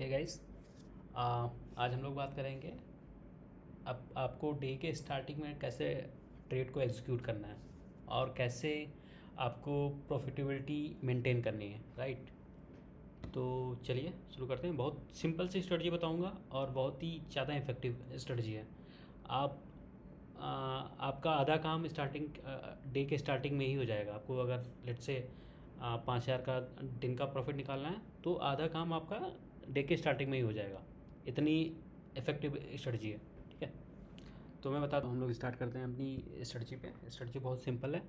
Hey guys. आज हम लोग बात करेंगे अब आपको डे के स्टार्टिंग में कैसे ट्रेड को एग्जीक्यूट करना है और कैसे आपको प्रॉफिटेबिलिटी मेंटेन करनी है, राइट। तो चलिए शुरू करते हैं। बहुत सिंपल सी स्ट्रेटजी बताऊंगा और बहुत ही ज़्यादा इफेक्टिव स्ट्रेटजी है। आप आपका आधा काम स्टार्टिंग डे के स्टार्टिंग में ही हो जाएगा। आपको अगर लेट से 5,000 का दिन का प्रॉफिट निकालना है तो आधा काम आपका डे के स्टार्टिंग में ही हो जाएगा। इतनी इफेक्टिव स्ट्रेटजी है, ठीक है। तो मैं बता दूँ, हम लोग स्टार्ट करते हैं अपनी स्ट्रेटजी पे। स्ट्रेटजी बहुत सिंपल है।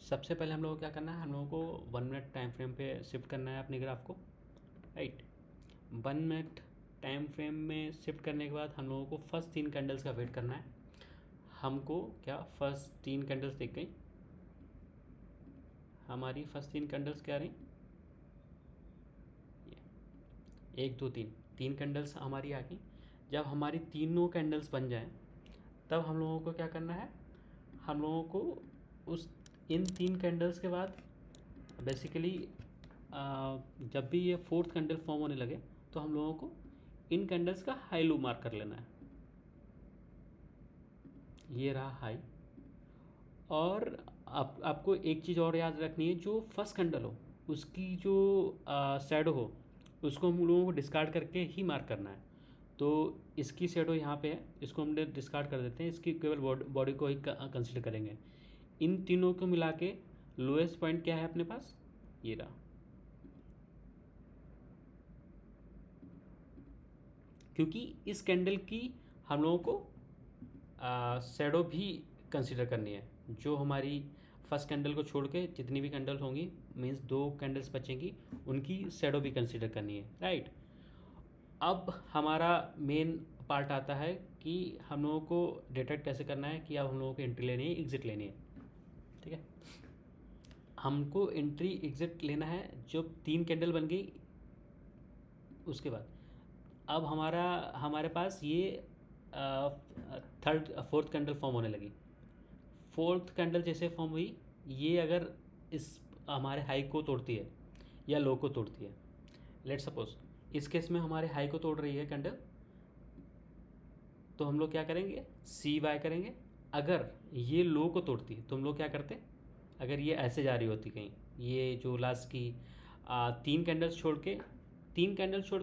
सबसे पहले हम लोगों को क्या करना है, हम लोगों को 1 मिनट टाइम फ्रेम पे शिफ्ट करना है अपने ग्राफ को, राइट। 1 मिनट टाइम फ्रेम में शिफ्ट करने के बाद हम लोगों को फर्स्ट 3 कैंडल्स का वेट करना है। हमको क्या फर्स्ट 3 कैंडल्स दिख गई, हमारी फर्स्ट 3 कैंडल्स क्या रही, ये 1 2 3, 3 कैंडल्स हमारी आ गई। जब हमारी तीनों कैंडल्स बन जाएं तब हम लोगों को क्या करना है, हम लोगों को उस इन 3 कैंडल्स के बाद बेसिकली जब भी ये फोर्थ कैंडल फॉर्म होने लगे तो हम लोगों को इन कैंडल्स का हाई लो मार्क कर लेना है। ये रहा हाई। और आपको एक चीज़ और याद रखनी है, जो फर्स्ट कैंडल हो उसकी जो शैडो हो उसको हम लोगों को डिस्कार्ड करके ही मार्क करना है। तो इसकी शैडो यहाँ पे है, इसको हम डिस्कार्ड कर देते हैं, इसकी केवल बॉडी को ही कंसिडर करेंगे। इन तीनों को मिला के लोएस्ट पॉइंट क्या है अपने पास, ये रहा। क्योंकि इस कैंडल की हम लोगों को शैडो भी कंसिडर करनी है। जो हमारी फर्स्ट कैंडल को छोड़ के जितनी भी कैंडल्स होंगी, मीन्स 2 कैंडल्स बचेंगी, उनकी शैडो भी कंसिडर करनी है, राइट। अब हमारा मेन पार्ट आता है कि हम लोगों को डिटेक्ट कैसे करना है कि अब हम लोगों को एंट्री लेनी है, एग्जिट लेनी है, ठीक है। हमको एंट्री एग्जिट लेना है जब 3 कैंडल बन गई उसके बाद। अब हमारे पास ये थर्ड फोर्थ कैंडल फॉर्म होने लगी। फोर्थ कैंडल जैसे फॉर्म हुई, ये अगर इस हमारे हाई को तोड़ती है या लो को तोड़ती है, लेट सपोज इस केस में हमारे हाई को तोड़ रही है कैंडल, तो हम लोग क्या करेंगे, सी बाय करेंगे। अगर ये लो को तोड़ती है तो हम लोग क्या करते, अगर ये ऐसे जा रही होती कहीं, ये जो लास्ट की 3 कैंडल्स छोड़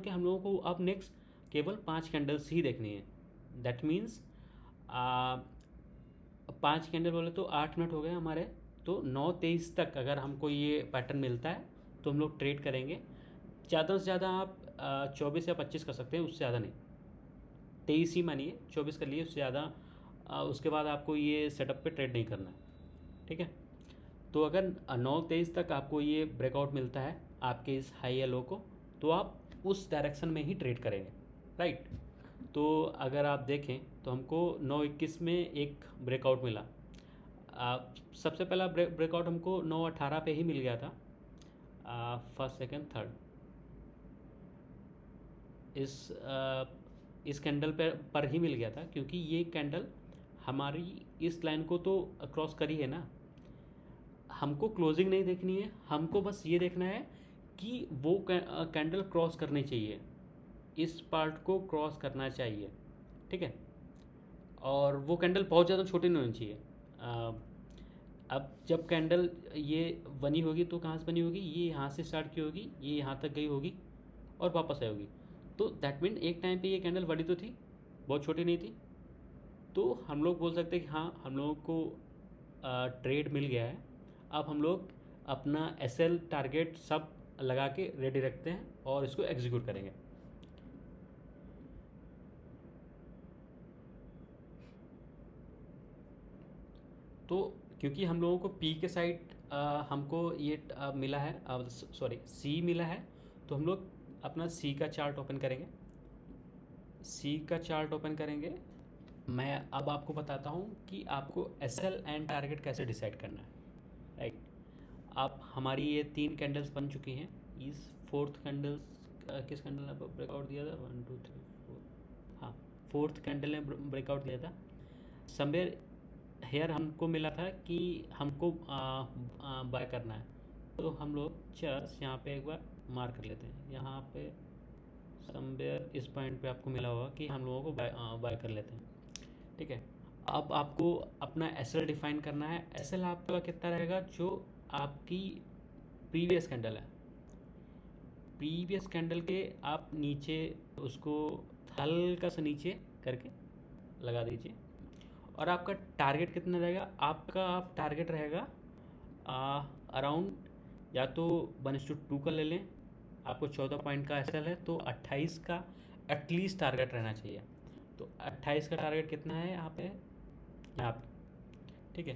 के हम लोगों को अब नेक्स्ट केवल 5 कैंडल्स ही देखनी है। दैट मीन्स 5 कैंडल बोले तो 8 मिनट हो गए हमारे। तो 9:23 तक अगर हमको ये पैटर्न मिलता है तो हम लोग ट्रेड करेंगे। ज़्यादा से ज़्यादा आप 24 या 25 कर सकते हैं, उससे ज़्यादा नहीं। 23 ही मानिए, 24 कर लिए, उससे ज़्यादा उसके बाद आपको ये सेटअप पे ट्रेड नहीं करना है, ठीक है। तो अगर 9:23 तक आपको ये ब्रेकआउट मिलता है आपके इस हाई या लो को, तो आप उस डायरेक्शन में ही ट्रेड करेंगे, राइट। तो अगर आप देखें तो हमको 9:21 में एक ब्रेकआउट मिला। सबसे पहला ब्रेकआउट हमको 9:18 पे ही मिल गया था, फर्स्ट सेकंड थर्ड। इस कैंडल पर ही मिल गया था, क्योंकि ये कैंडल हमारी इस लाइन को तो क्रॉस करी है ना। हमको क्लोजिंग नहीं देखनी है, हमको बस ये देखना है कि वो कैंडल क्रॉस करनी चाहिए, इस पार्ट को क्रॉस करना चाहिए, ठीक है। और वो कैंडल बहुत ज़्यादा छोटी नहीं होनी चाहिए। अब जब कैंडल ये बनी होगी तो कहाँ से बनी होगी, ये यहाँ से स्टार्ट की होगी, ये यहाँ तक गई होगी और वापस आई होगी। तो दैट मीन एक टाइम पे ये कैंडल बड़ी तो थी, बहुत छोटी नहीं थी। तो हम लोग बोल सकते हैं कि हाँ, हम लोगों को ट्रेड मिल गया है। अब हम लोग अपना एसएल टारगेट सब लगा के रेडी रखते हैं और इसको एग्जीक्यूट करेंगे। तो क्योंकि हम लोगों को पी के साइड हमको ये मिला है, सॉरी सी मिला है, तो हम लोग अपना सी का चार्ट ओपन करेंगे। सी का चार्ट ओपन करेंगे। मैं अब आपको बताता हूँ कि आपको एस एल एंड टारगेट कैसे डिसाइड करना है, राइट। आप हमारी ये 3 कैंडल्स बन चुकी हैं। इस फोर्थ कैंडल्स किस कैंडल ने ब्रेकआउट दिया था, 1 2 3 4, हाँ, फोर्थ कैंडल ने ब्रेकआउट दिया था। समवेयर हेयर हमको मिला था कि हमको बाय करना है। तो हम लोग चर्च यहाँ पे एक बार मार्क कर लेते हैं, यहाँ पे समवेयर इस पॉइंट पे आपको मिला होगा कि हम लोगों को बाय कर लेते हैं। ठीक है, अब आपको अपना एसएल डिफाइन करना है। एसएल आपका कितना रहेगा, जो आपकी प्रीवियस कैंडल है, प्रीवियस कैंडल के आप नीचे उसको हल्का सा नीचे करके लगा दीजिए। और आपका टारगेट कितना रहेगा, आपका आप टारगेट रहेगा अराउंड, या तो 1:2 का ले लें, आपको 14 पॉइंट का एसएल है तो 28 का एटलीस्ट टारगेट रहना चाहिए। तो 28 का टारगेट कितना है यहाँ पे, यहाँ पे। ठीक है,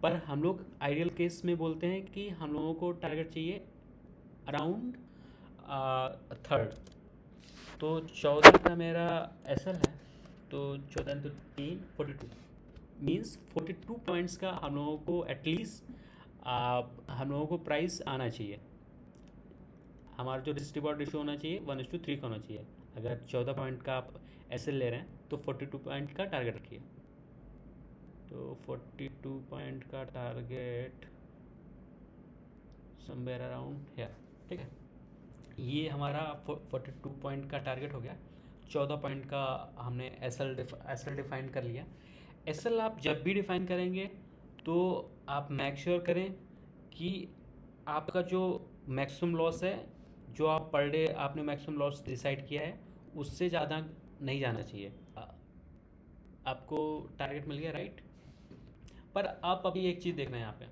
पर हम लोग आइडियल केस में बोलते हैं कि हम लोगों को टारगेट चाहिए अराउंड थर्ड। तो 14 का मेरा एसएल है, तो 14 तो 3 42 मीन्स 42 पॉइंट्स का हम लोगों को एटलीस्ट हम लोगों को प्राइस आना चाहिए। हमारा जो रिस्क रिवॉर्ड रेशियो होना चाहिए 1:3 का होना चाहिए। अगर 14 पॉइंट का आप एसएल ले रहे हैं तो 42 पॉइंट का टारगेट रखिए। तो 42 पॉइंट का टारगेट समवेयर अराउंड हियर। ठीक है, ये हमारा 42 पॉइंट का टारगेट हो गया। 14 पॉइंट का हमने एसएल डिफाइन कर लिया। एसएल आप जब भी डिफाइन करेंगे तो आप मेक श्योर करें कि आपका जो मैक्सिमम लॉस है, जो आप पर डे आपने मैक्सिमम लॉस डिसाइड किया है, उससे ज़्यादा नहीं जाना चाहिए। आपको टारगेट मिल गया, राइट। पर आप अभी एक चीज़ देखना है यहाँ पे,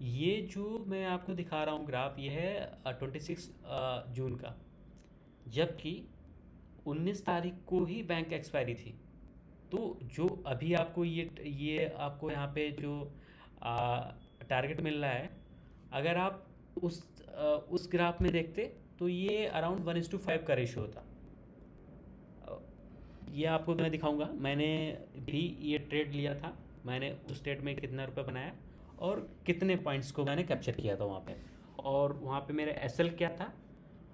ये जो मैं आपको दिखा रहा हूँ ग्राफ, ये है 26 जून का, जबकि 19 तारीख को ही बैंक एक्सपायरी थी। तो जो अभी आपको ये आपको यहाँ पे जो टारगेट मिल रहा है, अगर आप उस ग्राफ में देखते तो ये अराउंड 1:5 का रेशियो होता। ये आपको मैं दिखाऊंगा, मैंने भी ये ट्रेड लिया था, मैंने उस ट्रेड में कितना रुपये बनाया और कितने पॉइंट्स को मैंने कैप्चर किया था वहाँ पे, और वहाँ पे मेरा एसएल क्या था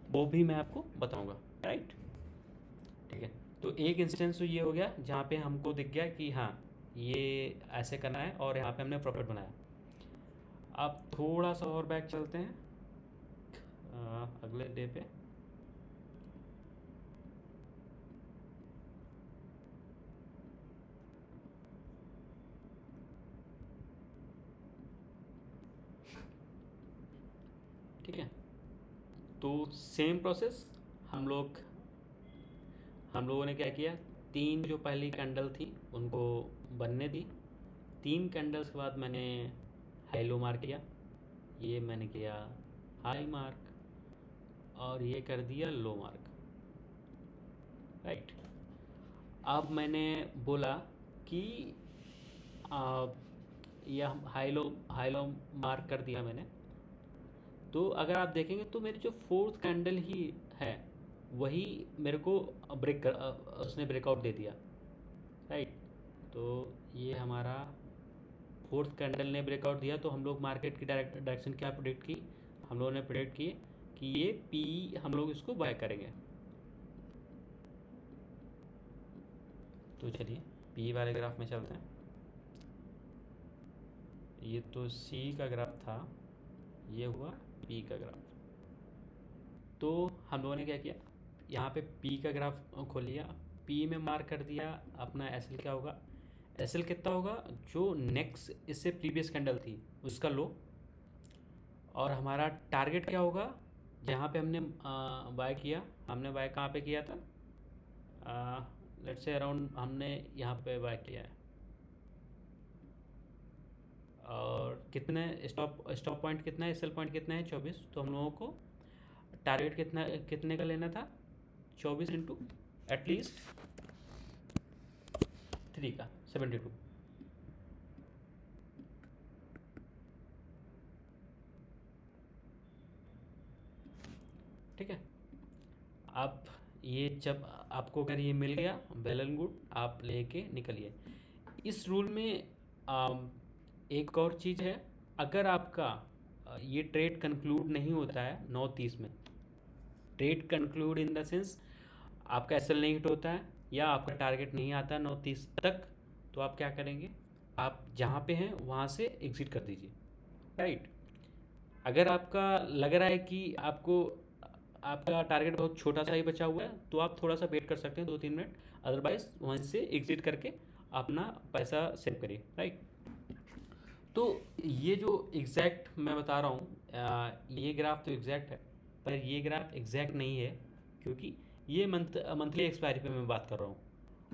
वो भी मैं आपको बताऊंगा, राइट। ठीक है, तो एक इंस्टेंस तो ये हो गया जहाँ पे हमको दिख गया कि हाँ ये ऐसे करना है, और यहाँ पे हमने प्रॉफिट बनाया। अब थोड़ा सा और बैक चलते हैं अगले डे पे। ठीक है, तो सेम प्रोसेस हम लोगों ने क्या किया, 3 जो पहली कैंडल थी उनको बनने दी। 3 कैंडल्स के बाद मैंने हाई लो मार्क किया, ये मैंने किया हाई मार्क, और ये कर दिया लो मार्क, राइट। अब मैंने बोला कि आ, यह हाई लो मार्क कर दिया मैंने। तो अगर आप देखेंगे तो मेरी जो फोर्थ कैंडल ही है वही मेरे को उसने ब्रेकआउट दे दिया, राइट। तो ये हमारा फोर्थ कैंडल ने ब्रेकआउट दिया, तो हम लोग मार्केट की डायरेक्शन क्या प्रेडिक्ट की, हम लोगों ने प्रेडिक्ट की कि ये पी हम लोग इसको बाय करेंगे। तो चलिए पी वाले ग्राफ में चलते हैं। ये तो सी का ग्राफ था, ये हुआ पी का ग्राफ। तो हम लोगों ने क्या किया, यहाँ पे पी का ग्राफ खोल लिया, पी में मार्क कर दिया अपना एसएल क्या होगा, एसएल कितना होगा जो नेक्स्ट इससे प्रीवियस कैंडल थी उसका लो, और हमारा टारगेट क्या होगा जहाँ पे हमने बाय किया, हमने बाय कहाँ पे किया था, लेट्स से अराउंड हमने यहाँ पे बाय किया है, और कितने स्टॉप पॉइंट कितना है, एसएल पॉइंट कितना है 24। तो हम लोगों को टारगेट कितने का लेना था, 24 इंटू एटलीस्ट 3 का 72। ठीक है, आप ये जब आपको अगर ये मिल गया वेल एंड गुड, आप लेके निकलिए। इस रूल में एक और चीज़ है, अगर आपका ये ट्रेड कंक्लूड नहीं होता है 9:30 में, trade conclude in the sense आपका एसएल नहीं हिट होता है या आपका टारगेट नहीं आता 9:30 तक, तो आप क्या करेंगे, आप जहाँ पे हैं वहाँ से एग्ज़िट कर दीजिए, राइट। अगर आपका लग रहा है कि आपको आपका टारगेट बहुत छोटा सा ही बचा हुआ है तो आप थोड़ा सा वेट कर सकते हैं 2-3 मिनट, अदरवाइज वहाँ से एग्जिट करके अपना पैसा सेव करिए, राइट। तो ये जो एग्जैक्ट मैं बता रहा हूँ, ये ग्राफ तो एग्जैक्ट है, पर ये ग्राफ एग्जैक्ट नहीं है, क्योंकि ये मंथली एक्सपायरी पे मैं बात कर रहा हूँ,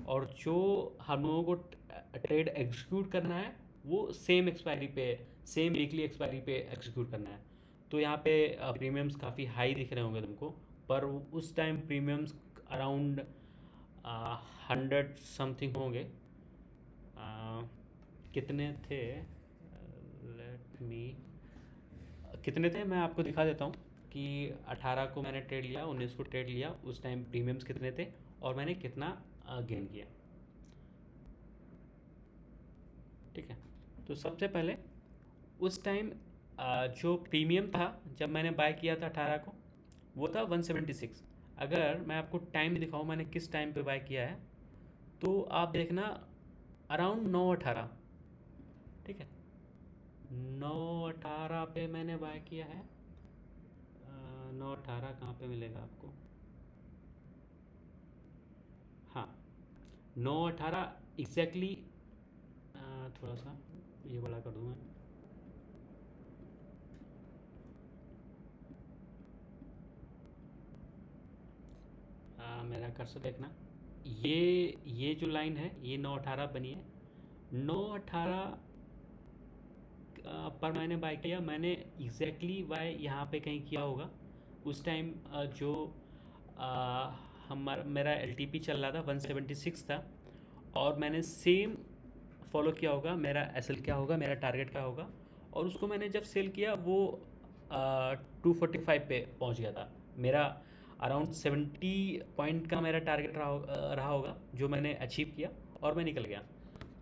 और जो हम लोगों को ट्रेड एग्जीक्यूट करना है वो सेम एक्सपायरी पे, सेम वीकली एक्सपायरी पे एग्जीक्यूट करना है। तो यहाँ पे प्रीमियम्स काफ़ी हाई दिख रहे होंगे तुमको, पर उस टाइम प्रीमियम्स अराउंड 100 समथिंग होंगे। कितने थे, लेट मी, कितने थे मैं आपको दिखा देता हूँ कि 18 को मैंने ट्रेड लिया, 19 को ट्रेड लिया, उस टाइम प्रीमियम्स कितने थे और मैंने कितना गेन किया। ठीक है, तो सबसे पहले उस टाइम जो प्रीमियम था जब मैंने बाय किया था 18 को, वो था 176। अगर मैं आपको टाइम दिखाऊँ मैंने किस टाइम पे बाय किया है, तो आप देखना अराउंड 9:18। ठीक है, 9:18 पे मैंने बाय किया है। 9:18 कहाँ पे मिलेगा आपको, हाँ 9:18 एग्जैक्टली। थोड़ा सा ये बड़ा कर दूँ मैं, मेरा कर्सर देखना, ये जो लाइन है ये 9:18 बनी है। 9:18 पर मैंने बाय किया, मैंने एग्जैक्टली बाय यहाँ पे कहीं किया होगा। उस टाइम जो हमारा मेरा एल चल रहा था 176 था, और मैंने सेम फॉलो किया होगा, मेरा एस क्या होगा, मेरा टारगेट क्या होगा, और उसको मैंने जब सेल किया वो 245 पे पहुंच गया था। मेरा अराउंड 70 पॉइंट का मेरा टारगेट रहा होगा जो मैंने अचीव किया और मैं निकल गया।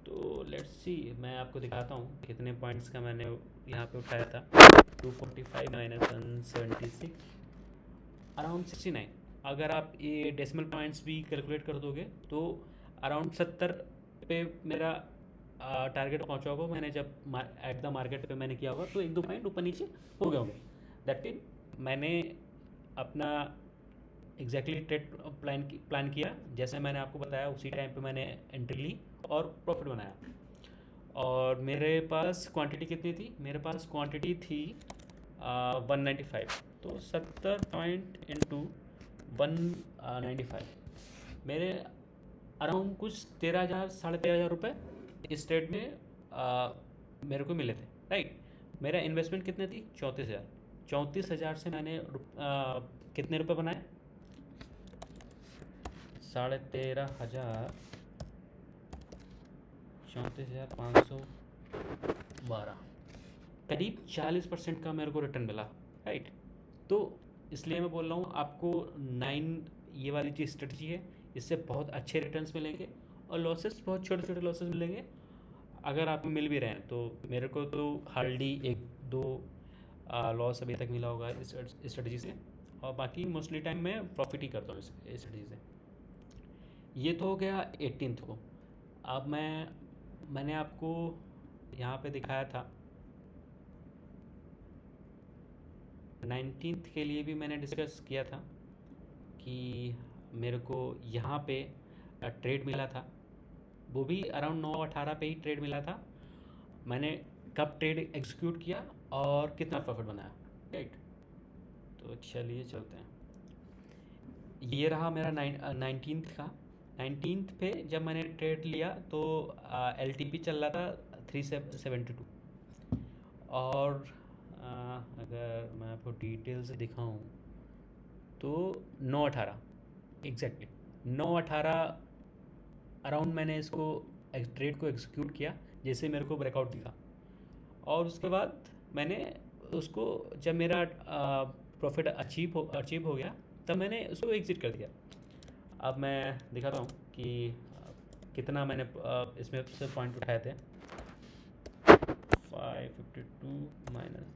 तो लेट्स सी, मैं आपको दिखाता हूँ कितने पॉइंट्स का मैंने यहाँ पे उठाया था। 245 माइनस 176 अराउंड 69। अगर आप ये डेसिमल पॉइंट्स भी कैलकुलेट कर दोगे तो अराउंड 70 पे मेरा टारगेट पहुंचा होगा। मैंने जब एट द मार्केट पे मैंने किया होगा तो 1-2 पॉइंट ऊपर नीचे हो गए होंगे। दैट मीन मैंने अपना एग्जैक्टली ट्रेड प्लान किया, जैसे मैंने आपको बताया उसी टाइम पे मैंने एंट्री ली और प्रॉफिट बनाया। और मेरे पास क्वांटिटी कितनी थी, मेरे पास क्वांटिटी थी 195। तो 70 पॉइंट इंटू 195 मेरे अराउंड कुछ 13,000 13,500 रुपये इस ट्रेड में मेरे को मिले थे, राइट। मेरा इन्वेस्टमेंट कितने थी, 34,000। 34,000 से मैंने कितने रुपए बनाए, 13,500, 34,512, करीब 40% का मेरे को रिटर्न मिला, राइट। तो इसलिए मैं बोल रहा हूँ आपको 9, ये वाली जो स्ट्रेटजी है इससे बहुत अच्छे रिटर्न्स मिलेंगे, और लॉसेस बहुत छोटे छोटे लॉसेस मिलेंगे। अगर आपको मिल भी रहे हैं तो मेरे को तो हार्डली 1-2 लॉस अभी तक मिला होगा इस स्ट्रेटजी से, और बाकी मोस्टली टाइम मैं प्रॉफिट ही करता हूँ इस स्ट्रेटजी से। ये तो हो गया 18th को। अब मैंने आपको यहाँ पे दिखाया था 19th के लिए भी मैंने डिस्कस किया था कि मेरे को यहाँ पे ट्रेड मिला था, वो भी अराउंड 9:18 पे ही ट्रेड मिला था। मैंने कब ट्रेड एग्जीक्यूट किया और कितना प्रॉफिट बनाया, राइट। तो चलिए चलते हैं, ये रहा मेरा 19th का। 19th पे जब मैंने ट्रेड लिया तो एल चल रहा था 372। और अगर मैं आपको डिटेल से दिखाऊं तो 9:18 एग्जैक्टली 9:18 अराउंड मैंने इसको ट्रेड को एग्जीक्यूट किया, जैसे मेरे को ब्रेकआउट दिखा। और उसके बाद मैंने उसको, जब मेरा प्रॉफिट अचीव हो गया तब मैंने उसको एग्ज़िट कर दिया। अब मैं दिखाता हूँ कि कितना मैंने इसमें से पॉइंट उठाए थे। 552 माइनस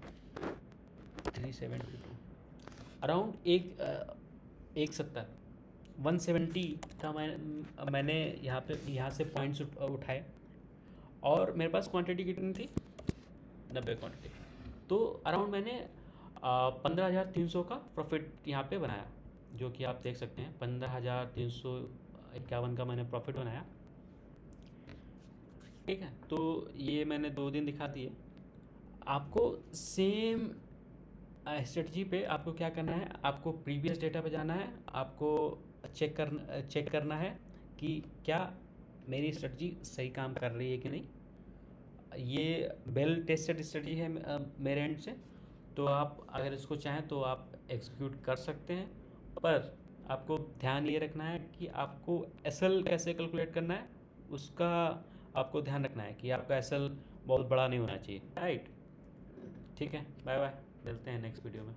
372 अराउंड 170 170 का मैंने यहाँ से पॉइंट्स उठाए, और मेरे पास क्वांटिटी कितनी थी, 90 क्वांटिटी। तो अराउंड मैंने 15,300 का प्रॉफिट यहाँ पे बनाया, जो कि आप देख सकते हैं 15,351 का मैंने प्रॉफिट बनाया। ठीक है, तो ये मैंने 2 दिन दिखा दिए। आपको सेम स्ट्रेटजी पे आपको क्या करना है, आपको प्रीवियस डेटा पे जाना है, आपको चेक करना है कि क्या मेरी स्ट्रेटजी सही काम कर रही है कि नहीं। ये वेल टेस्टेड स्ट्रेटजी है मेरे एंड से, तो आप अगर इसको चाहें तो आप एग्जीक्यूट कर सकते हैं। पर आपको ध्यान ये रखना है कि आपको एसएल कैसे कैलकुलेट करना है, उसका आपको ध्यान रखना है कि आपका एसएल बहुत बड़ा नहीं होना चाहिए। राइट, ठीक है, बाय बाय, मिलते हैं नेक्स्ट वीडियो में।